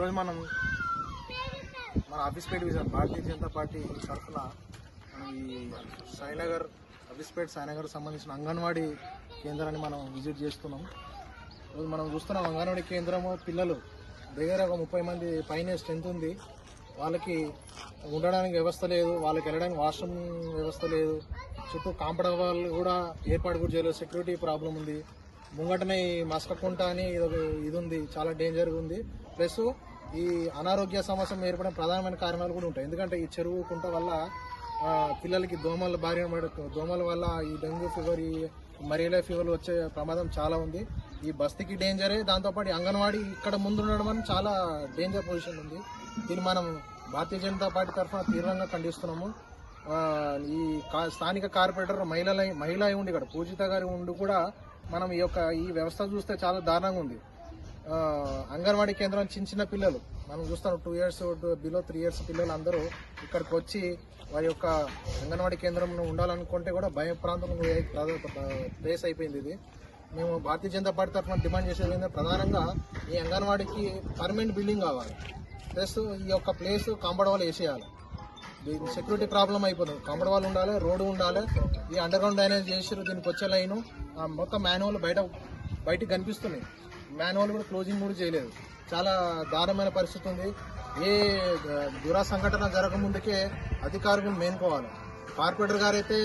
ఈరోజు మనం మన ఆఫీస్పేట విజన్ భారతీయ జనతా పార్టీ తరఫున మనం ఈ సాయినగర్ సంబంధించిన అంగన్వాడీ కేంద్రాన్ని మనం విజిట్ చేస్తున్నాం. ఈరోజు మనం చూస్తున్నాం అంగన్వాడీ కేంద్రము పిల్లలు దగ్గర ఒక 30 మంది పైన స్ట్రెంత్ ఉంది. వాళ్ళకి ఉండడానికి వ్యవస్థ లేదు, వాళ్ళకి వెళ్ళడానికి వాష్రూమ్ వ్యవస్థ లేదు, చుట్టూ కాంపౌండ్ వాళ్ళు కూడా ఏర్పాటు కూడా చేయలేదు, సెక్యూరిటీ ప్రాబ్లం ఉంది. ముంగటనే ఈ మస్కకుంట అని ఇది ఉంది, చాలా డేంజర్గా ఉంది. ప్లస్ ఈ అనారోగ్య సమస్య ఏర్పడిన ప్రధానమైన కారణాలు కూడా ఉంటాయి. ఎందుకంటే ఈ చెరువు కుంట వల్ల పిల్లలకి దోమల వల్ల ఈ డెంగ్యూ ఫీవర్, ఈ మలేరియా ఫీవర్లు వచ్చే ప్రమాదం చాలా ఉంది. ఈ బస్తీకి డేంజరే, దాంతోపాటు అంగన్వాడీ ఇక్కడ ముందు ఉండడం అని చాలా డేంజర్ పొజిషన్ ఉంది. దీన్ని మనం భారతీయ జనతా పార్టీ తరఫున తీవ్రంగా ఖండిస్తున్నాము. ఈ స్థానిక కార్పొరేటర్ మహిళ ఉండి ఇక్కడ పూజిత గారి ఉండి కూడా మనం ఈ వ్యవస్థ చూస్తే చాలా దారుణంగా ఉంది. అంగన్వాడీ కేంద్రం చిన్న పిల్లలు మనం చూస్తాం, 2 years బిలో 3 years పిల్లలు అందరూ ఇక్కడికి వచ్చి వారి యొక్క అంగన్వాడీ కేంద్రంలో ఉండాలనుకుంటే కూడా భయ ప్రాంతం ప్లేస్ అయిపోయింది. ఇది మేము భారతీయ జనతా పార్టీ తరఫున డిమాండ్ చేసేది ఏంటంటే ప్రధానంగా ఈ అంగన్వాడీకి పర్మనెంట్ బిల్డింగ్ కావాలి. ప్లస్ ఈ యొక్క ప్లేస్ కాంపౌండ్ వాల్ వేసేయాలి. సెక్యూరిటీ ప్రాబ్లం అయిపోతుంది. కాంపౌండ్ వాల్ ఉండాలి, రోడ్డు ఉండాలి. ఈ అండర్ గ్రౌండ్ డ్రైనేజ్ చేసారు, దీనికి వచ్చే లైను మొత్తం మాన్యువల్ బయటికి కనిపిస్తున్నాయి. మాన్యువల్ కూడా క్లోజింగ్ కూడా చేయలేదు. చాలా దారుణమైన పరిస్థితి ఉంది. ఏ దురా సంఘటన జరగముందుకే అధికారులు మేనుకోవాలి. కార్పొరేటర్ గారు అయితే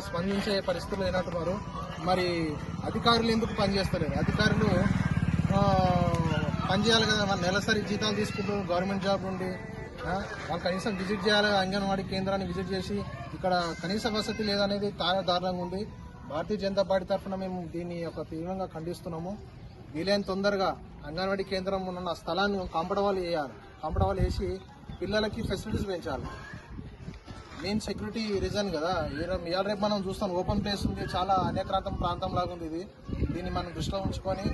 స్పందించే పరిస్థితులు లేనట్టున్నారు. మరి అధికారులు ఎందుకు పనిచేస్తలేరు? అధికారులు పనిచేయాలి కదా, మన నెలసరి జీతాలు తీసుకుంటూ గవర్నమెంట్ జాబ్ నుండి వాళ్ళు కనీసం విజిట్ చేయాలి. అంగన్వాడీ కేంద్రాన్ని విజిట్ చేసి ఇక్కడ కనీస వసతి లేదనేది చాలా దారుణంగా ఉంది. భారతీయ జనతా పార్టీ తరఫున మేము దీన్ని తీవ్రంగా ఖండిస్తున్నాము. వీలైన తొందరగా అంగన్వాడీ కేంద్రం ఉన్న స్థలాన్ని కాంపౌండ్ వాల్ వేయాలి. కాంపౌండ్ వాల్ వేసి పిల్లలకి ఫెసిలిటీస్ పెంచాలి. మెయిన్ సెక్యూరిటీ రీజన్ కదా. ఇవాళ రేపు మనం చూస్తాం, ఓపెన్ ప్లేస్ ఉంది, చాలా ప్రాంతం లాగా ఉంది. దీన్ని మనం దృష్టిలో ఉంచుకొని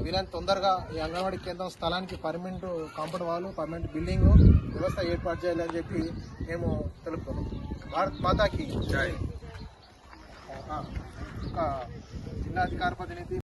వీలైన తొందరగా ఈ అంగన్వాడీ కేంద్రం స్థలానికి permanent compound wall, permanent building వ్యవస్థ ఏర్పాటు చేయాలని చెప్పి మేము తెలుపుతున్నాం. భారత్ మాతాకి జై. జిల్లా అధికార ప్రతినిధి